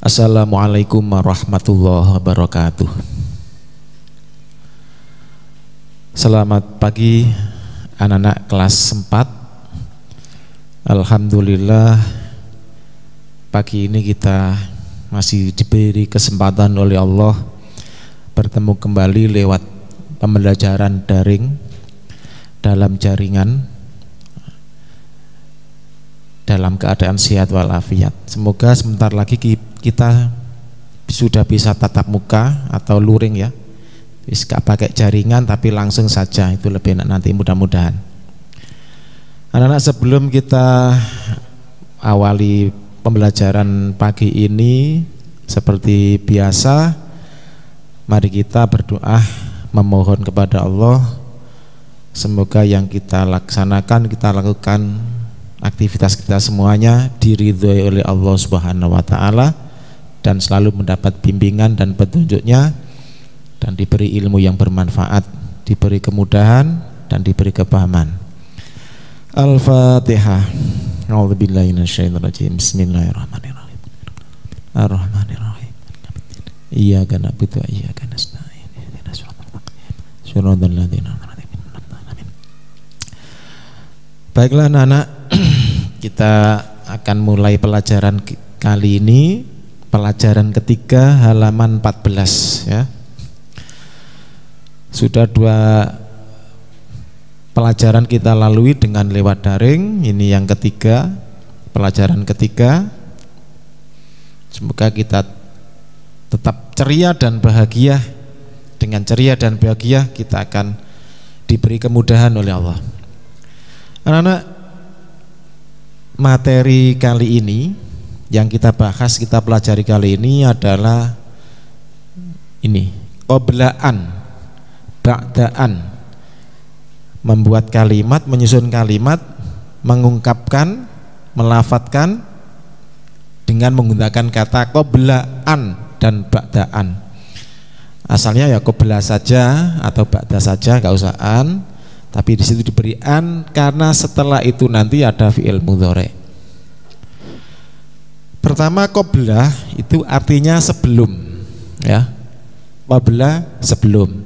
Assalamualaikum warahmatullahi wabarakatuh. Selamat pagi anak-anak kelas 4. Alhamdulillah pagi ini kita masih diberi kesempatan oleh Allah bertemu kembali lewat pembelajaran daring dalam jaringan dalam keadaan sehat walafiat. Semoga sebentar lagi kita sudah bisa tatap muka atau luring ya, gak pakai jaringan tapi langsung saja, itu lebih enak nanti mudah-mudahan. Anak-anak, sebelum kita awali pembelajaran pagi ini, seperti biasa mari kita berdoa memohon kepada Allah semoga yang kita laksanakan, kita lakukan aktivitas kita semuanya diridhoi oleh Allah Subhanahu wa taala dan selalu mendapat bimbingan dan petunjuknya dan diberi ilmu yang bermanfaat, diberi kemudahan dan diberi kepahaman. Al-Fatihah. A'udzubillahi minasyaitonirrajim. Bismillahirrahmanirrahim. Ar-Rahmanirrahim. Iyyaka na'budu wa iyyaka nasta'in. Ihdinas siratal ladzina an'amta 'alaihim. Baiklah anak-anak, kita akan mulai pelajaran kali ini, pelajaran ketiga halaman 14 ya. Sudah 2 pelajaran kita lalui dengan lewat daring, ini yang ketiga, pelajaran ketiga. Semoga kita tetap ceria dan bahagia. Dengan ceria dan bahagia kita akan diberi kemudahan oleh Allah. Anak-anak, materi kali ini yang kita bahas, kita pelajari kali ini adalah ini, qoblaan, ba'daan, membuat kalimat, menyusun kalimat, mengungkapkan, melafadzkan dengan menggunakan kata qoblaan dan ba'daan. Asalnya ya qobla saja atau ba'da saja, gak usah an, tapi di situ diberi an karena setelah itu nanti ada fi'il mudhari'. Pertama, qobla itu artinya sebelum ya. Qobla sebelum.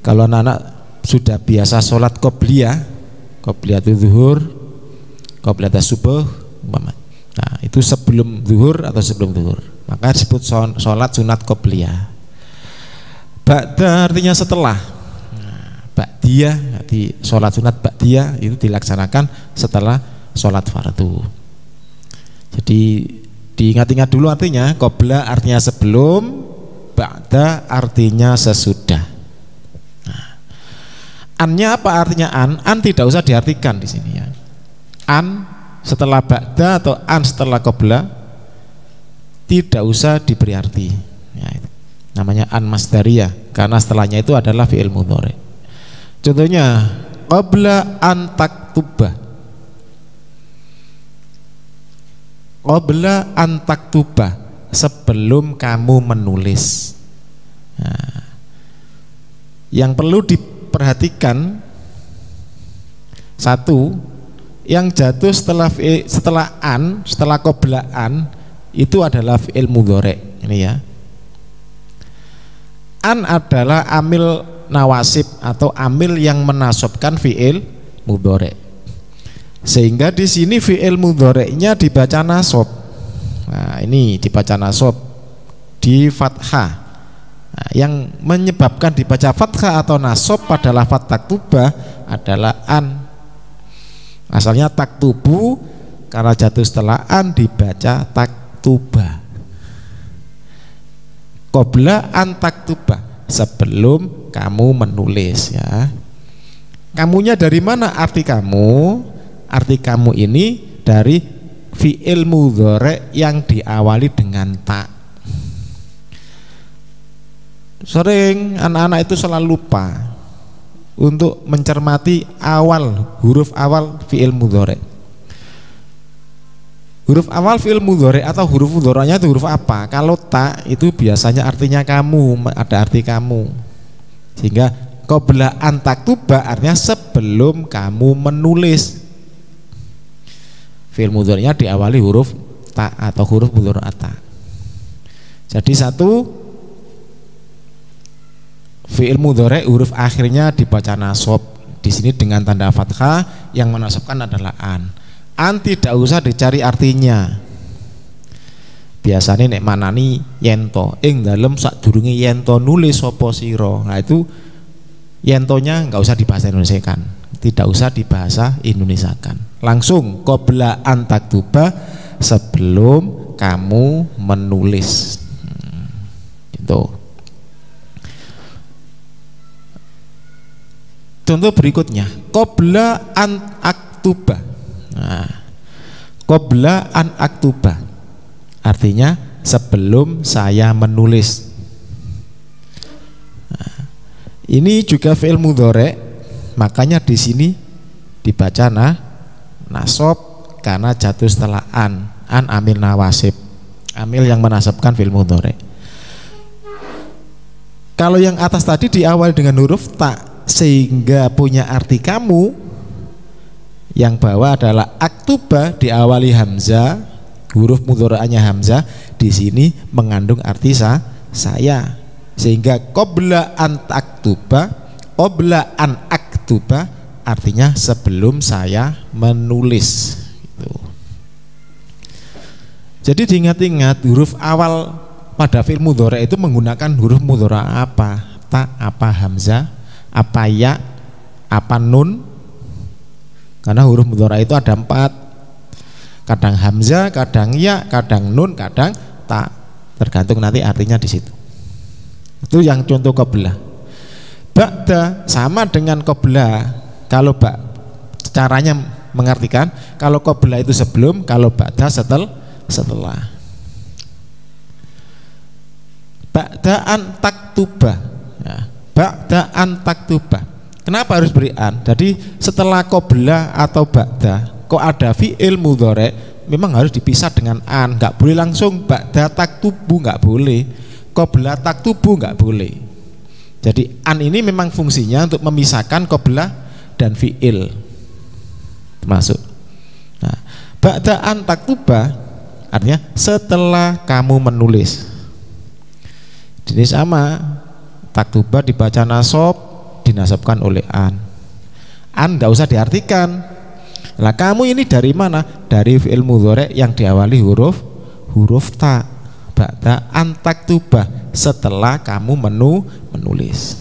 Kalau anak-anak sudah biasa sholat qobliyah, qobliyatul zuhur, qobliyatul subuh, nah itu sebelum zuhur atau sebelum zuhur, maka disebut sholat sunat qobliyah. Ba'da artinya setelah. Ba'diyah, di sholat sunat ba'diyah itu dilaksanakan setelah sholat fardu. Jadi diingat-ingat dulu artinya. Qobla artinya sebelum, ba'da artinya sesudah. Nah, annya apa artinya an? An tidak usah diartikan di sini ya. An setelah ba'da atau an setelah qobla tidak usah diberi arti. Ya, itu namanya an masdariyah karena setelahnya itu adalah fi'il mudhari'. Contohnya qabla an taktuba, qabla an taktuba, sebelum kamu menulis. Nah, yang perlu diperhatikan satu, yang jatuh setelah an, setelah qabla an itu adalah fi'il mudhari'. Ini ya, an adalah amil nawasib atau amil yang menasobkan fi'il mudhari'. Sehingga di sini fi'il mudhari'nya dibaca nasob. Nah, ini dibaca nasob di fathah. Nah, yang menyebabkan dibaca fathah atau nasob pada lafadz taktuba adalah an. Asalnya taktubu, karena jatuh setelah an dibaca taktuba. Qabla an taktuba, sebelum kamu menulis ya. Kamunya dari mana arti kamu? Arti kamu ini dari fi'il mudhari' yang diawali dengan ta. Sering anak-anak itu selalu lupa untuk mencermati huruf awal fi'il mudhari'. Huruf awal fi'il mudhari' atau huruf mudhari'nya itu huruf apa? Kalau ta itu biasanya artinya kamu, ada arti kamu. Sehingga qabla an taktuba artinya sebelum kamu menulis. Fi'il mudhari'nya diawali huruf ta atau huruf mudhari'ah ta. Jadi satu, fi'il mudhari huruf akhirnya dibaca nasab di sini dengan tanda fathah, yang menasabkan adalah an. An tidak usah dicari artinya. Biasanya nek manani yento, ing dalem sadurunge yento nulis sapa sira. Nah itu yentonya nggak usah dibahasa Indonesiakan, tidak usah dibahasa Indonesiakan. Langsung qabla an taktuba, sebelum kamu menulis. Gitu. Contoh berikutnya, qabla an aktuba. Nah, qabla an aktuba artinya sebelum saya menulis. Nah, ini juga fi'il mudhari, makanya di sini dibaca nasab karena jatuh setelah an amil nawasib, amil yang menasabkan fi'il mudhari. Kalau yang atas tadi diawali dengan huruf ta sehingga punya arti kamu, yang bawah adalah aktuba diawali hamzah, huruf mudhari'nya hamzah, di sini mengandung arti saya, sehingga qabla an taktuba, qabla an aktuba artinya sebelum saya menulis. Gitu. Jadi diingat-ingat huruf awal pada fi'il mudhari itu menggunakan huruf mudhari apa? Ta, apa hamzah, apa ya, apa nun. Karena huruf mudhari itu ada 4. Kadang hamzah, kadang ya, kadang nun, kadang ta. Tergantung nanti artinya di situ. Itu yang contoh qabla. Ba'da sama dengan qabla. Kalau caranya mengartikan, kalau qabla itu sebelum, kalau ba'da setelah. Ba'daan taktuba, ya, ba'daan taktuba. Kenapa harus beri an? Jadi setelah qabla atau ba'da kok ada fi'il mudhari, memang harus dipisah dengan an. Nggak boleh langsung ba'da taktubu, nggak boleh. Qabla taktubu nggak boleh. Jadi an ini memang fungsinya untuk memisahkan qabla dan fi'il termasuk. Nah, ba'daan taktuba artinya setelah kamu menulis. Ini sama, taktuba dibaca nasab, dinasabkan oleh an. An nggak usah diartikan. Lah kamu ini dari mana? Dari fi'il mudhari yang diawali huruf ta. Ba'da an taktuba, setelah kamu menulis.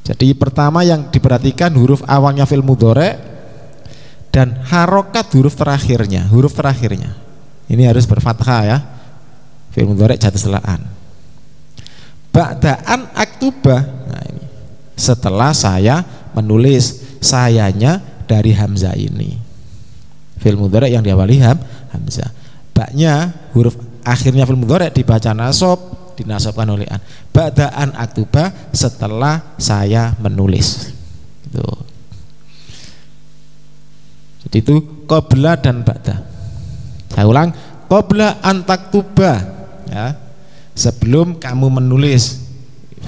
Jadi pertama yang diperhatikan huruf awalnya fi'il mudhari dan harokat huruf terakhirnya. Huruf terakhirnya ini harus berfathah ya. Fi'il mudhari jatuh setelah an. Ba'da an aktuba, nah ini setelah saya menulis, sayanya dari hamzah ini. Fi'il mudhari yang diawali hamzah. Ba'nya huruf akhirnya fi'il mudhari dibaca nasab, dinasabkan oleh an. Ba'da an aktuba, setelah saya menulis. Gitu. Jadi itu qabla dan ba'da. Saya ulang, qabla an taktuba, ya, sebelum kamu menulis.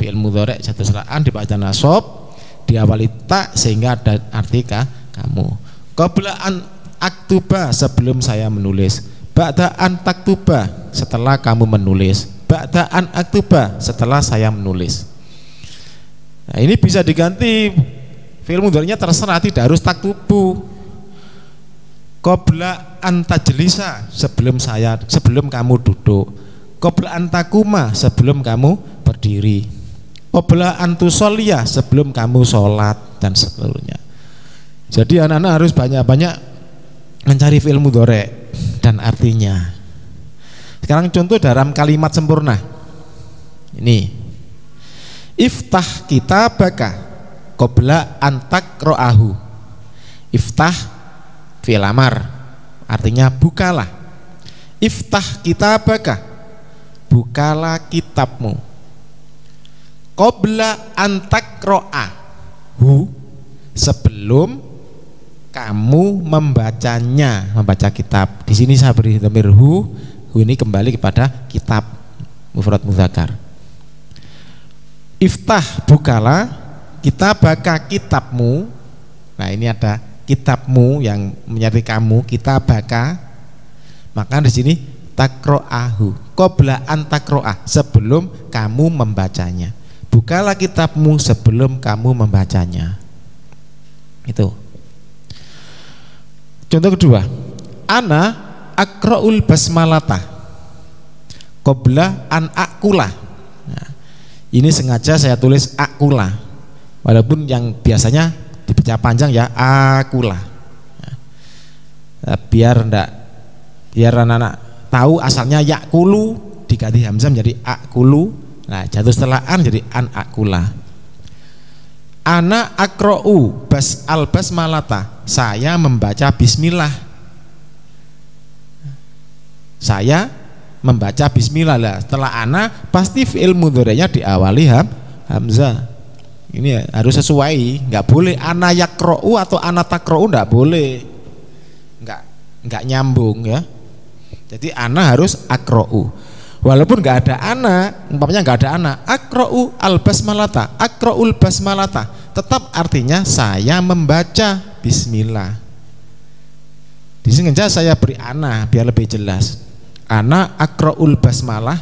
Fi'il mudhari jatuh setelah an dibaca nasab, diawali ta sehingga ada arti kamu. Qabla an aktuba, sebelum saya menulis. Ba'da an taktuba, setelah kamu menulis. Ba'da an aktuba, setelah saya menulis. Nah, ini bisa diganti fi'il mudhari'nya, terserah, tidak harus taktubu. Qabla an tajlisa, sebelum kamu duduk. Qabla an takuma, sebelum kamu berdiri. Qabla an tusolliya, sebelum kamu sholat, dan seterusnya. Jadi anak-anak harus banyak-banyak mencari fi'il mudhari dan artinya. Sekarang contoh dalam kalimat sempurna. Ini. Iftah kitabaka qabla an taqra'ahu. Iftah fi'il amar, artinya bukalah. Iftah kitabaka, bukalah kitabmu. Qabla an taqra'ahu, sebelum kamu membacanya, membaca kitab. Di sini saya beri dhamir hu ini kembali kepada kitab, mufrad mudzakkar. Iftah, bukalah, kitabaka, kitabmu. Nah, ini ada kitabmu yang menyertai kamu, kitabaka. Maka di sini takro'ahu, qabla an takro'ah, sebelum kamu membacanya. Bukalah kitabmu sebelum kamu membacanya. Itu. Contoh kedua, ana akra'ul basmalata qabla an akula. Nah, ini sengaja saya tulis akula, walaupun yang biasanya dibaca panjang ya akula. Nah, biar anak-anak tahu asalnya yakulu diganti hamzah menjadi akulu. Nah, jatuh setelah an jadi an akula. Ana akra'u basmalata, saya membaca bismillah. Saya membaca bismillah. Lah, setelah ana pasti fi'il mudhari'nya diawali hamzah. Ini harus sesuai, nggak boleh ana yakra'u atau ana takra'u, nggak boleh, nggak nyambung ya. Jadi ana harus akra'u, walaupun nggak ada ana, umpamanya nggak ada ana, akra'u al basmalata, akra'ul basmalata, tetap artinya saya membaca bismillah. Di sini saya beri ana biar lebih jelas. Ana akra'ul basmalah,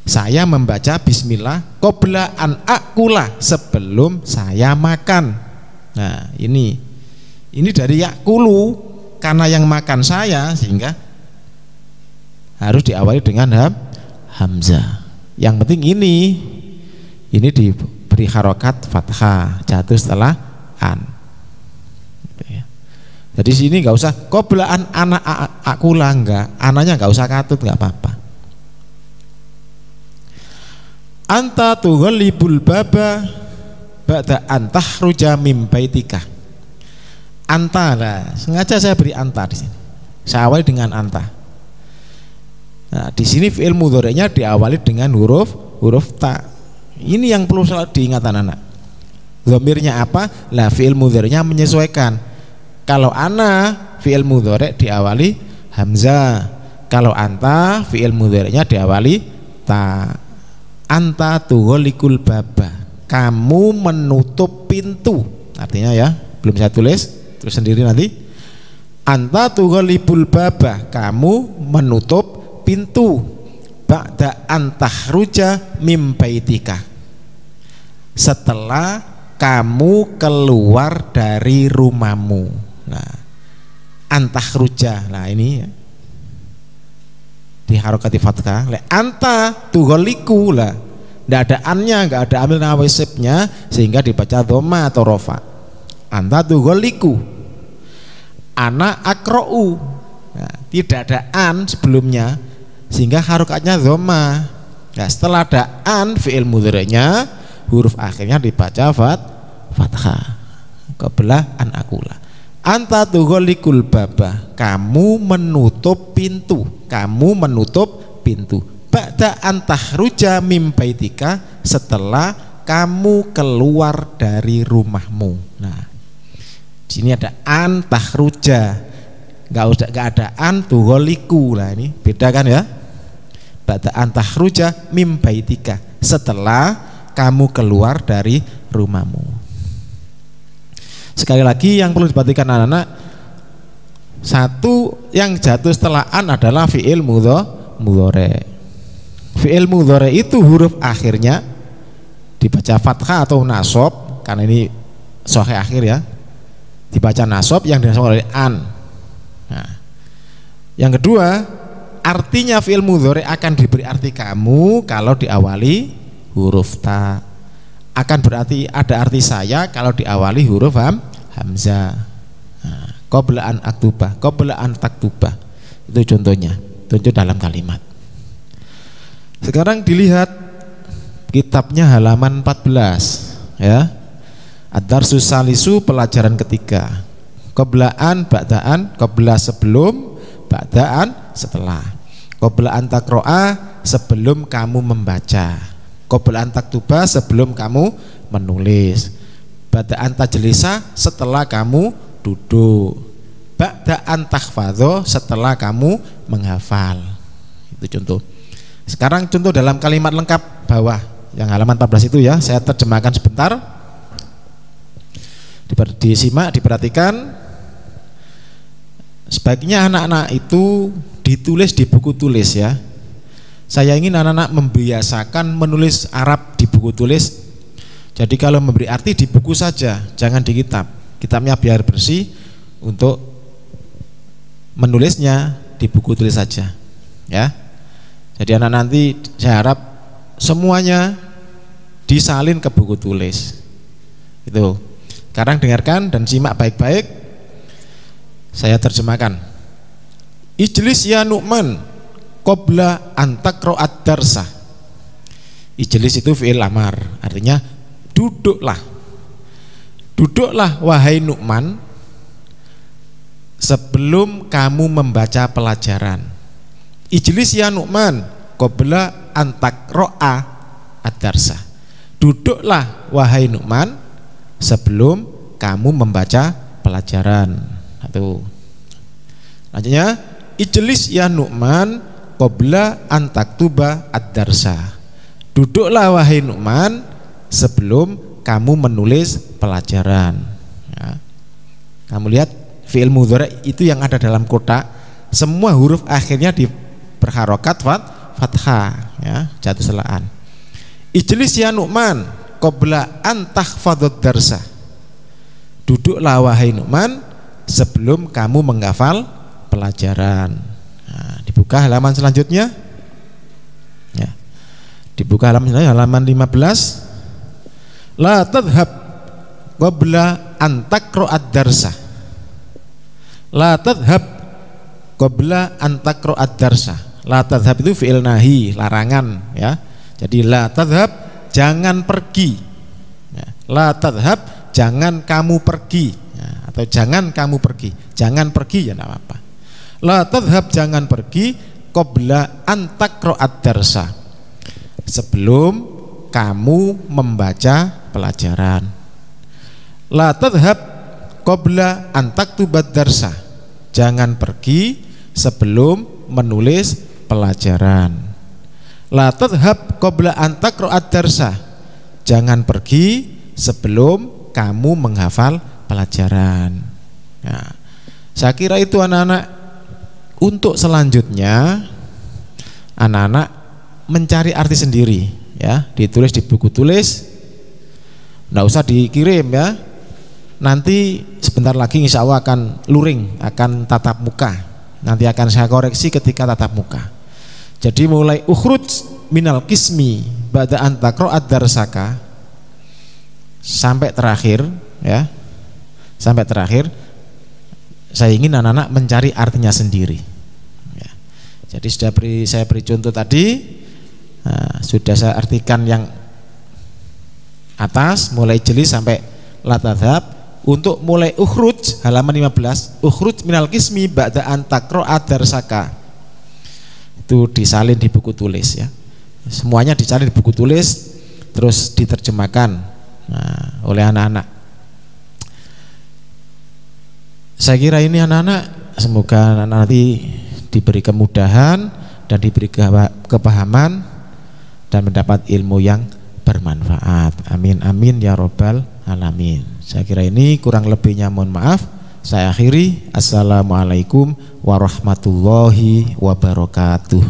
saya membaca bismillah qabla an akula, sebelum saya makan. Nah, ini dari yakulu, karena yang makan saya, sehingga harus diawali dengan hamzah. Yang penting ini diberi harokat fathah, jatuh setelah an. Jadi sini nggak usah qoblaan anak akula, enggak, anaknya nggak usah katut, nggak apa-apa. Anta tughalibul baba ba'da antahruja mim baitika. Anta, lah sengaja saya beri anta di sini, saya awali dengan anta. Nah, di sini fi'il mudhari'nya diawali dengan huruf ta. Ini yang perlu selalu diingat anak-anak. Dhamirnya apa? Lah fi'il mudhari'nya menyesuaikan. Kalau ana fi'il mudhari' diawali hamzah, kalau anta fi'il mudhari'nya diawali ta. Anta tughalikul baba, kamu menutup pintu. Artinya ya, belum saya tulis sendiri nanti. Anta tughalibul baba, kamu menutup pintu. Ba'da antahruja mim baitika, setelah kamu keluar dari rumahmu. Nah, antahruja, nah ini di harokati fathah. Anta tughaliku, lah nggak ada annya, nggak ada amil nawisibnya, sehingga dibaca dhamma atau rofa. Anta tughaliku. Ana akra'u, nah, tidak ada an sebelumnya, sehingga harokatnya dhamma. Nah, setelah ada an fi'il mudhari'nya, huruf akhirnya dibaca fathah qabla an akula. Anta tughalikul baba, kamu menutup pintu, kamu menutup pintu. Ba'da antahruja mim baitika, setelah kamu keluar dari rumahmu. Nah, sini ada antahruja, nggak ada antughaliku. Lah ini beda kan ya. Ba'da antahruja mim baitika, setelah kamu keluar dari rumahmu. Sekali lagi yang perlu diperhatikan anak-anak, satu yang jatuh setelah an adalah fi'il mudhari'. Fi'il mudhari' itu huruf akhirnya dibaca fathah atau nasab, karena ini sahih akhir ya, dibaca nasab yang dinasab oleh an. Nah, yang kedua, artinya fi'il mudhari' akan diberi arti kamu kalau diawali huruf ta. Akan berarti ada arti saya kalau diawali huruf hamzah. Nah, qabla an aktubah, qabla an taktubah. Itu contohnya, contoh dalam kalimat. Sekarang dilihat kitabnya halaman 14 ya. Ad-darsus salisu, pelajaran ketiga. Qablaan ba'daan, qabla sebelum, ba'daan setelah. Qabla an taqra'a, sebelum kamu membaca. Qabla an taktuba, sebelum kamu menulis. Ba'da an tajlisa, setelah kamu duduk. Ba'da an tahfadho, setelah kamu menghafal. Itu contoh. Sekarang contoh dalam kalimat lengkap bawah yang halaman 14 itu ya, saya terjemahkan sebentar. Disimak, diperhatikan. Sebaiknya anak-anak itu ditulis di buku tulis ya. Saya ingin anak-anak membiasakan menulis Arab di buku tulis. Jadi kalau memberi arti di buku saja, jangan di kitab. Kitabnya biar bersih, untuk menulisnya di buku tulis saja ya. Jadi anak nanti saya harap semuanya disalin ke buku tulis. Itu. Sekarang dengarkan dan simak baik-baik. Saya terjemahkan. Ijlis ya Nu'man qabla an taqra'ad darsa. Ijlis itu fi'il amar, artinya duduklah. Duduklah wahai Nu'man sebelum kamu membaca pelajaran. Ijlis ya Nu'man qabla an taqra'ad darsa. Duduklah wahai Nu'man sebelum kamu membaca pelajaran. Itu. Lanjutnya, ijlis ya Nu'man qabla an taktuba ad-darsa. Duduklah wahai Nu'man sebelum kamu menulis pelajaran ya. Kamu lihat fi'il mudhari itu yang ada dalam kotak, semua huruf akhirnya berharokat fathah ya, jatuh selaan. Ijlis ya Nu'man qabla an tahfadud darsa. Duduklah wahai Nu'man sebelum kamu menghafal pelajaran. Nah, dibuka halaman selanjutnya ya. Dibuka halaman 15. La tadhhab qabla an taqra'ad darsa. La tadhhab qabla an taqra'ad darsa. La tadhhab itu fi'il nahi, larangan ya. Jadi la tadhhab, jangan pergi ya. La tadhhab, jangan kamu pergi ya. Atau jangan kamu pergi, jangan pergi ya, tidak apa-apa. La tadhhab, jangan pergi qabla an taqra'ad darsa, sebelum kamu membaca pelajaran. La tadhhab qabla an taktubad darsa, jangan pergi sebelum menulis pelajaran. La tadhhab qabla an taqra'ad darsa, jangan pergi sebelum kamu menghafal pelajaran. Nah, saya kira itu anak-anak. Untuk selanjutnya anak-anak mencari arti sendiri ya, ditulis di buku tulis, nggak usah dikirim ya. Nanti sebentar lagi insya Allah akan luring, akan tatap muka. Nanti akan saya koreksi ketika tatap muka. Jadi mulai ukhruj minal qismi ba'da an taqra'ad darsaka sampai terakhir ya, sampai terakhir saya ingin anak-anak mencari artinya sendiri. Jadi saya beri contoh tadi, nah, sudah saya artikan yang atas mulai jeli sampai la tadhhab. Untuk mulai ukhruj halaman 15, ukhruj minal qismi ba'da an taqra'ad darsaka, itu disalin di buku tulis ya. Semuanya disalin di buku tulis terus diterjemahkan oleh anak-anak. Saya kira ini anak-anak, semoga anak-anak nanti diberi kemudahan dan diberi kepahaman dan mendapat ilmu yang bermanfaat. Amin amin ya robbal alamin. Saya kira ini kurang lebihnya mohon maaf. Saya akhiri. Assalamualaikum warahmatullahi wabarakatuh.